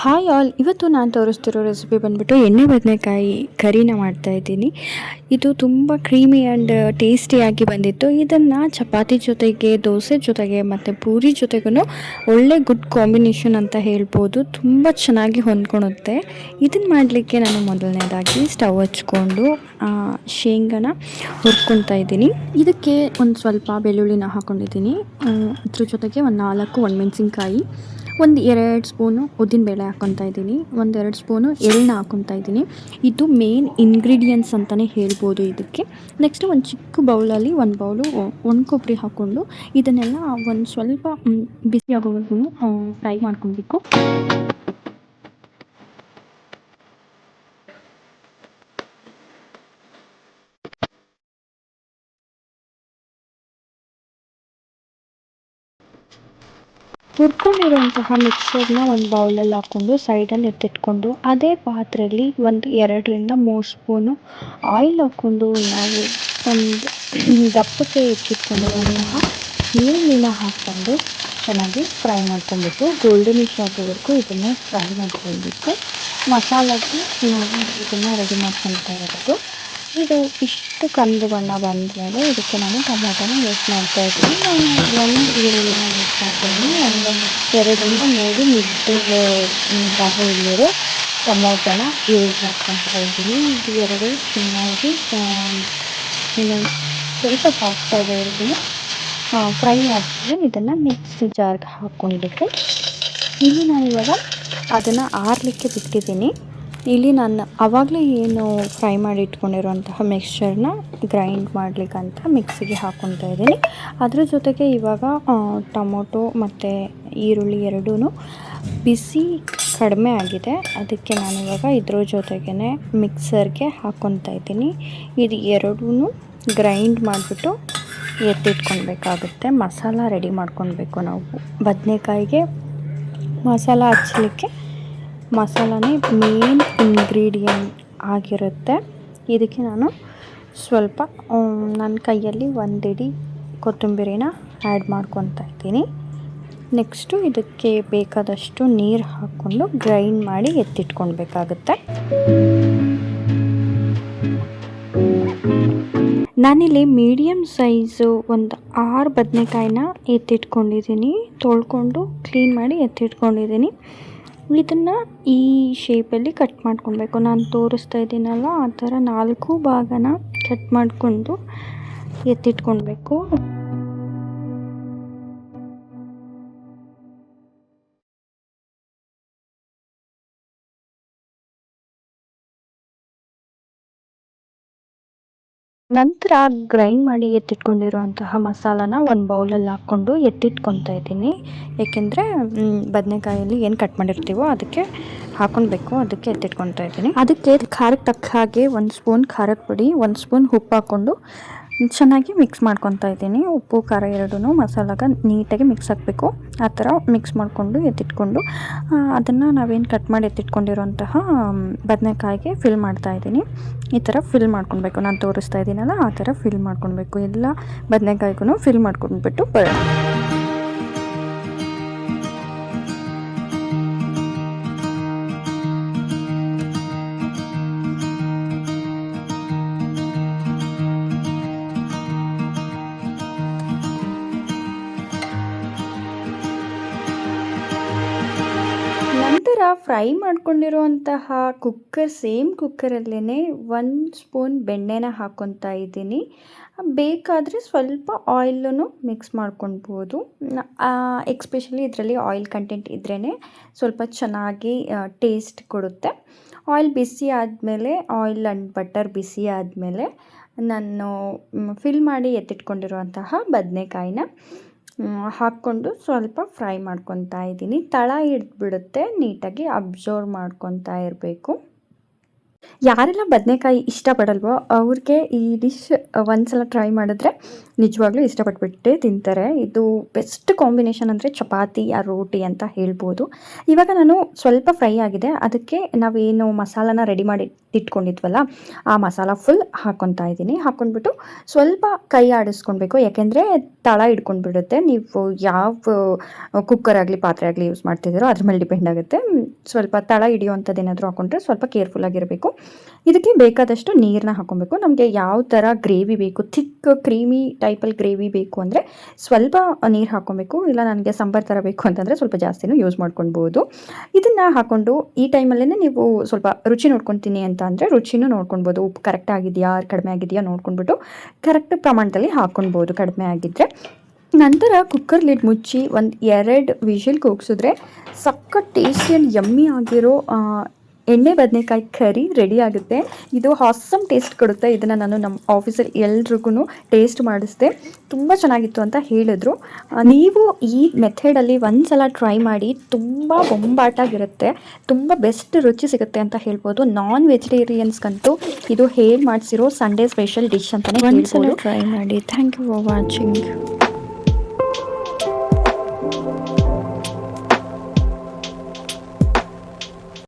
Hi all, ಇವತ್ತು ನಾನು ತೋರಿಸ್ತಿರೋ recipe ಬಂದುಬಿಟ್ಟು ಎಣ್ಣೆ ಬದನೆಕಾಯಿ ಕರಿನ ಮಾಡ್ತಾಯಿದ್ದೀನಿ. ಇದು ತುಂಬ ಕ್ರೀಮಿ ಆ್ಯಂಡ್ ಟೇಸ್ಟಿಯಾಗಿ ಬಂದಿತ್ತು. ಇದನ್ನು ಚಪಾತಿ ಜೊತೆಗೆ, ದೋಸೆ ಜೊತೆಗೆ ಮತ್ತು ಪೂರಿ ಜೊತೆಗೂ ಒಳ್ಳೆ ಗುಡ್ ಕಾಂಬಿನೇಷನ್ ಅಂತ ಹೇಳ್ಬೋದು. ತುಂಬ ಚೆನ್ನಾಗಿ ಹೊಂದ್ಕೊಳುತ್ತೆ. ಇದನ್ನು ಮಾಡಲಿಕ್ಕೆ ನಾನು ಮೊದಲನೇದಾಗಿ ಸ್ಟವ್ ಹಚ್ಕೊಂಡು ಶೇಂಗಾನ ಹುರ್ಕೊತಾ ಇದ್ದೀನಿ. ಇದಕ್ಕೆ ಒಂದು ಸ್ವಲ್ಪ ಬೆಳ್ಳುಳ್ಳಿನ ಹಾಕ್ಕೊಂಡಿದ್ದೀನಿ. ಇದ್ರ ಜೊತೆಗೆ ಒಂದು 4 ಒಣಮೆಣಸಿನ್ಕಾಯಿ, ಒಂದು 2 ಸ್ಪೂನು ಉದ್ದಿನಬೇಳೆ ಹಾಕ್ಕೊತಾ ಇದ್ದೀನಿ, 1-2 ಸ್ಪೂನು ಎಳ್ಳನ್ನ ಹಾಕ್ಕೊತಾ ಇದ್ದೀನಿ. ಇದು ಮೇನ್ ಇಂಗ್ರೀಡಿಯೆಂಟ್ಸ್ ಅಂತಲೇ ಹೇಳ್ಬೋದು ಇದಕ್ಕೆ. ನೆಕ್ಸ್ಟ್ ಒಂದು ಚಿಕ್ಕ ಬೌಲಲ್ಲಿ 1 ಬೌಲು ಒಣ ಕೊಬ್ಬರಿ ಹಾಕ್ಕೊಂಡು ಇದನ್ನೆಲ್ಲ ಒಂದು ಸ್ವಲ್ಪ ಬಿಸಿ ಆಗೋವರೆಗೂ ಫ್ರೈ ಮಾಡ್ಕೊಬೇಕು. ಹುರ್ಕೊಂಡಿರುವಂತಹ ಮಿಕ್ಸರ್ನ ಒಂದು ಬೌಲಲ್ಲಿ ಹಾಕ್ಕೊಂಡು ಸೈಡಲ್ಲಿ ಎತ್ತಿಟ್ಕೊಂಡು ಅದೇ ಪಾತ್ರೆಯಲ್ಲಿ ಒಂದು 2-3 ಸ್ಪೂನು ಆಯಿಲ್ ಹಾಕ್ಕೊಂಡು ನಾವು ಒಂದು ದಪ್ಪಕ್ಕೆ ಎತ್ತಿಟ್ಕೊಂಡಿರುವಂತಹ ಈರುಳ್ಳಿನ ಹಾಕ್ಕೊಂಡು ಚೆನ್ನಾಗಿ ಫ್ರೈ ಮಾಡ್ಕೊಬೇಕು. ಗೋಲ್ಡನಿಶ್ ಆಗೋವರೆಗೂ ಇದನ್ನು ಫ್ರೈ ಮಾಡ್ಕೊಳ್ಬೇಕು. ಮಸಾಲೆಗೆ ನಾವು ಇದನ್ನು ರೆಡಿ ಮಾಡ್ಕೊಳ್ತಾ ಇರೋದು. ಇದು ಇಷ್ಟು ಕಂದು ಬಣ್ಣ ಬಂದಮೇಲೆ ಇದಕ್ಕೆ ನಾನು ಟೊಮೊಟೊನ ಯೂಸ್ ಮಾಡ್ತಾ ಇದ್ದೀನಿ. ನಾನು 1 ಈರುಳ್ಳಿನ ಯೂಸ್ ಮಾಡ್ತಾಯಿದ್ದೀನಿ. 2-3 ಇಲ್ಲಿರೋ ಟೊಮೊಟೊನ ಯೂಸ್ ಮಾಡ್ಕೊತಾ ಇದ್ದೀನಿ. ಇದು 2 ಚೆನ್ನಾಗಿ ಸ್ವಲ್ಪ ಸಾಫ್ಟ್ ಆಗೋವರೆಗೂ ಫ್ರೈ ಆಗ್ತದೆ. ಇದನ್ನು ಮಿಕ್ಸಿ ಜಾರ್ಗೆ ಹಾಕ್ಕೊಳ್ಬೇಕು. ಇಲ್ಲಿ ನಾನು ಇವಾಗ ಅದನ್ನು ಆರಲಿಕ್ಕೆ ಬಿಟ್ಟಿದ್ದೀನಿ. ಇಲ್ಲಿ ನಾನು ಆವಾಗಲೇ ಏನು ಫ್ರೈ ಮಾಡಿ ಇಟ್ಕೊಂಡಿರುವಂತಹ ಮಿಕ್ಸ್ಚರ್ನ ಗ್ರೈಂಡ್ ಮಾಡಲಿಕ್ಕಂತ ಮಿಕ್ಸಿಗೆ ಹಾಕ್ಕೊತಾ ಇದ್ದೀನಿ. ಅದ್ರ ಜೊತೆಗೆ ಇವಾಗ ಟೊಮೊಟೊ ಮತ್ತು ಈರುಳ್ಳಿ ಎರಡೂ ಬಿಸಿ ಕಡಿಮೆ ಆಗಿದೆ. ಅದಕ್ಕೆ ನಾನಿವಾಗ ಇದ್ರ ಜೊತೆಗೇ ಮಿಕ್ಸರ್ಗೆ ಹಾಕ್ಕೊತಾ ಇದ್ದೀನಿ. ಇದು ಎರಡೂ ಗ್ರೈಂಡ್ ಮಾಡಿಬಿಟ್ಟು ಎತ್ತಿಟ್ಕೊಳ್ಬೇಕಾಗುತ್ತೆ. ಮಸಾಲ ರೆಡಿ ಮಾಡ್ಕೊಳ್ಬೇಕು. ನಾವು ಬದನೆಕಾಯಿಗೆ ಮಸಾಲ ಹಚ್ಚಲಿಕ್ಕೆ ಮಸಾಲನೇ ಮೇನ್ ಇಂಗ್ರೀಡಿಯೆಂಟ್ ಆಗಿರುತ್ತೆ. ಇದಕ್ಕೆ ನಾನು ಸ್ವಲ್ಪ ನನ್ನ ಕೈಯಲ್ಲಿ 1 ಹಿಡಿ ಕೊತ್ತಂಬರಿನ ಆ್ಯಡ್ ಮಾಡ್ಕೊತಾ ಇದ್ದೀನಿ. ನೆಕ್ಸ್ಟು ಇದಕ್ಕೆ ಬೇಕಾದಷ್ಟು ನೀರು ಹಾಕ್ಕೊಂಡು ಗ್ರೈಂಡ್ ಮಾಡಿ ಎತ್ತಿಟ್ಕೊಳ್ಬೇಕಾಗುತ್ತೆ. ನಾನಿಲ್ಲಿ ಮೀಡಿಯಮ್ ಸೈಜು ಒಂದು 6 ಬದನೆಕಾಯಿನ ಎತ್ತಿಟ್ಕೊಂಡಿದ್ದೀನಿ. ತೊಳ್ಕೊಂಡು ಕ್ಲೀನ್ ಮಾಡಿ ಎತ್ತಿಟ್ಕೊಂಡಿದ್ದೀನಿ. ಇದನ್ನು ಈ ಶೇಪಲ್ಲಿ ಕಟ್ ಮಾಡ್ಕೊಳ್ಬೇಕು. ನಾನು ತೋರಿಸ್ತಾ ಇದ್ದೀನಲ್ಲ ಆ ಥರ 4 ಭಾಗನ ಕಟ್ ಮಾಡಿಕೊಂಡು ಎತ್ತಿಟ್ಕೊಳ್ಬೇಕು. ನಂತರ ಗ್ರೈಂಡ್ ಮಾಡಿ ಎತ್ತಿಟ್ಕೊಂಡಿರುವಂತಹ ಮಸಾಲಾನ ಒಂದು ಬೌಲಲ್ಲಿ ಹಾಕ್ಕೊಂಡು ಎತ್ತಿಟ್ಕೊತಾ ಇದ್ದೀನಿ. ಏಕೆಂದರೆ ಬದನೆಕಾಯಲ್ಲಿ ಏನು ಕಟ್ ಮಾಡಿರ್ತೀವೋ ಅದಕ್ಕೆ ಹಾಕ್ಕೊಳ್ಬೇಕು. ಅದಕ್ಕೆ ಎತ್ತಿಟ್ಕೊತಾ ಇದ್ದೀನಿ. ಅದಕ್ಕೆ ಖಾರಕ್ಕೆ ತಕ್ಕ ಹಾಗೆ 1 ಸ್ಪೂನ್ ಖಾರದ ಪುಡಿ, 1 ಸ್ಪೂನ್ ಉಪ್ಪು ಹಾಕ್ಕೊಂಡು ಚೆನ್ನಾಗಿ ಮಿಕ್ಸ್ ಮಾಡ್ಕೊತಾ ಇದ್ದೀನಿ. ಉಪ್ಪು ಖಾರ ಎರಡೂ ಮಸಾಲಾಗ ನೀಟಾಗಿ ಮಿಕ್ಸ್ ಆಗಬೇಕು. ಆ ಥರ ಮಿಕ್ಸ್ ಮಾಡಿಕೊಂಡು ಎತ್ತಿಟ್ಕೊಂಡು ಅದನ್ನು ನಾವೇನು ಕಟ್ ಮಾಡಿ ಎತ್ತಿಟ್ಕೊಂಡಿರೋಂತಹ ಬದನೆಕಾಯಿಗೆ ಫಿಲ್ ಮಾಡ್ತಾ ಇದ್ದೀನಿ. ಈ ಥರ ಫಿಲ್ ಮಾಡ್ಕೊಳ್ಬೇಕು. ನಾನು ತೋರಿಸ್ತಾ ಇದ್ದೀನಲ್ಲ ಆ ಥರ ಫಿಲ್ ಮಾಡ್ಕೊಳ್ಬೇಕು. ಎಲ್ಲ ಬದನೆಕಾಯಿಗೂ ಫಿಲ್ ಮಾಡ್ಕೊಂಡ್ಬಿಟ್ಟು ಬರೋಣ. ನಂತರ ಫ್ರೈ ಮಾಡ್ಕೊಂಡಿರುವಂತಹ ಸೇಮ್ ಕುಕ್ಕರಲ್ಲೇ 1 ಸ್ಪೂನ್ ಬೆಣ್ಣೆನ ಹಾಕ್ಕೊತಾ ಇದ್ದೀನಿ. ಬೇಕಾದರೆ ಸ್ವಲ್ಪ ಆಯಿಲನ್ನು ಮಿಕ್ಸ್ ಮಾಡ್ಕೊಳ್ಬೋದು. ಎಕ್ಸ್ಪೆಷಲಿ ಇದರಲ್ಲಿ ಆಯಿಲ್ ಕಂಟೆಂಟ್ ಇದ್ರೇ ಸ್ವಲ್ಪ ಚೆನ್ನಾಗಿ ಟೇಸ್ಟ್ ಕೊಡುತ್ತೆ. ಆಯಿಲ್ ಬಿಸಿ ಆದಮೇಲೆ ಆಯಿಲ್ ಆ್ಯಂಡ್ ಬಟರ್ ಬಿಸಿ ಆದಮೇಲೆ ನಾನು ಫಿಲ್ ಮಾಡಿ ಎತ್ತಿಟ್ಕೊಂಡಿರುವಂತಹ ಬದನೆಕಾಯಿನ ಹಾಕ್ಕೊಂಡು ಸ್ವಲ್ಪ ಫ್ರೈ ಮಾಡ್ಕೊತಾ ಇದ್ದೀನಿ. ತಳ ಹಿಡಿದ್ಬಿಡುತ್ತೆ. ನೀಟಾಗಿ ಅಬ್ಸರ್ವ್ ಮಾಡ್ಕೊತಾ ಇರಬೇಕು. ಯಾರೆಲ್ಲ ಬದನೆಕಾಯಿ ಇಷ್ಟಪಡಲ್ವೋ ಅವ್ರಿಗೆ ಈ ಡಿಶ್ ಒಂದ್ಸಲ ಟ್ರೈ ಮಾಡಿದ್ರೆ ನಿಜವಾಗ್ಲೂ ಇಷ್ಟಪಟ್ಬಿಟ್ಟೇ ತಿಂತಾರೆ. ಇದು ಬೆಸ್ಟ್ ಕಾಂಬಿನೇಷನ್ ಅಂದರೆ ಚಪಾತಿ ರೋಟಿ ಅಂತ ಹೇಳ್ಬೋದು. ಇವಾಗ ನಾನು ಸ್ವಲ್ಪ ಫ್ರೈ ಆಗಿದೆ. ಅದಕ್ಕೆ ನಾವೇನು ಮಸಾಲಾನ ರೆಡಿ ಮಾಡಿ ಇಟ್ಕೊಂಡಿದ್ವಲ್ಲ ಆ ಮಸಾಲ ಫುಲ್ ಹಾಕ್ಕೊತಾ ಇದ್ದೀನಿ. ಹಾಕ್ಕೊಂಡ್ಬಿಟ್ಟು ಸ್ವಲ್ಪ ಕೈ ಆಡಿಸ್ಕೊಳ್ಬೇಕು, ಯಾಕೆಂದರೆ ತಳ ಹಿಡ್ಕೊಂಡ್ಬಿಡುತ್ತೆ. ನೀವು ಯಾವ ಕುಕ್ಕರ್ ಆಗಲಿ ಪಾತ್ರೆ ಆಗಲಿ ಯೂಸ್ ಮಾಡ್ತಿದ್ದೀರೋ ಅದ್ರ ಮೇಲೆ ಡಿಪೆಂಡ್ ಆಗುತ್ತೆ. ಸ್ವಲ್ಪ ತಳ ಹಿಡಿಯುವಂಥದ್ದು ಏನಾದರೂ ಹಾಕ್ಕೊಂಡ್ರೆ ಸ್ವಲ್ಪ ಕೇರ್ಫುಲ್ಲಾಗಿರಬೇಕು. ಇದಕ್ಕೆ ಬೇಕಾದಷ್ಟು ನೀರನ್ನ ಹಾಕ್ಕೊಬೇಕು. ನಮಗೆ ಯಾವ ಥರ ಗ್ರೇವಿ ಬೇಕು, ಥಿಕ್ ಕ್ರೀಮಿ ಟೈಪಲ್ಲಿ ಗ್ರೇವಿ ಬೇಕು ಅಂದರೆ ಸ್ವಲ್ಪ ನೀರು ಹಾಕ್ಕೊಬೇಕು. ಇಲ್ಲ ನನಗೆ ಸಾಂಬಾರು ಥರ ಬೇಕು ಅಂತಂದರೆ ಸ್ವಲ್ಪ ಜಾಸ್ತಿನೂ ಯೂಸ್ ಮಾಡ್ಕೊಳ್ಬೋದು. ಇದನ್ನು ಹಾಕ್ಕೊಂಡು ಈ ಟೈಮಲ್ಲೇ ನೀವು ಸ್ವಲ್ಪ ರುಚಿ ನೋಡ್ಕೊತೀನಿ ಅಂತ ಅಂದರೆ ರುಚಿನೂ ನೋಡ್ಕೊಳ್ಬೋದು. ಉಪ್ಪು ಕರೆಕ್ಟ್ ಆಗಿದೆಯಾ ಕಡಿಮೆ ಆಗಿದೆಯಾ ನೋಡ್ಕೊಂಡ್ಬಿಟ್ಟು ಕರೆಕ್ಟ್ ಪ್ರಮಾಣದಲ್ಲಿ ಹಾಕ್ಕೊಳ್ಬೋದು ಕಡಿಮೆ ಆಗಿದ್ದರೆ. ನಂತರ ಕುಕ್ಕರ್ ಲಿಡ್ ಮುಚ್ಚಿ ಒಂದು 2 ವಿಷಿಲ್ ಕೂಗಿಸಿದ್ರೆ ಸಖತ್ ಟೇಸ್ಟಿ ಆ್ಯಂಡ್ ಯಮ್ಮಿ ಆಗಿರೋ ಎಣ್ಣೆ ಬದನೆಕಾಯಿ ಕರಿ ರೆಡಿ ಆಗುತ್ತೆ. ಇದು ಹಾಸಮ್ ಟೇಸ್ಟ್ ಕೊಡುತ್ತೆ. ಇದನ್ನು ನಾನು ನಮ್ಮ ಆಫೀಸಲ್ಲಿ ಎಲ್ರಿಗೂ ಟೇಸ್ಟ್ ಮಾಡಿಸಿದೆ, ತುಂಬ ಚೆನ್ನಾಗಿತ್ತು ಅಂತ ಹೇಳಿದ್ರು. ನೀವು ಈ ಮೆಥಡಲ್ಲಿ ಒಂದು ಸಲ ಟ್ರೈ ಮಾಡಿ, ತುಂಬ ಬೊಂಬಾಟಾಗಿರುತ್ತೆ, ತುಂಬ ಬೆಸ್ಟ್ ರುಚಿ ಸಿಗುತ್ತೆ ಅಂತ ಹೇಳ್ಬೋದು. ನಾನ್ ವೆಜಿಟೇರಿಯನ್ಸ್ಗಂತೂ ಇದು ಹೇಳಿ ಮಾಡಿಸಿರೋ ಸಂಡೇ ಸ್ಪೆಷಲ್ ಡಿಶ್ ಅಂತಲೇ ಹೇಳ್ಬೋದು. ಟ್ರೈ ಮಾಡಿ. Thank you for watching.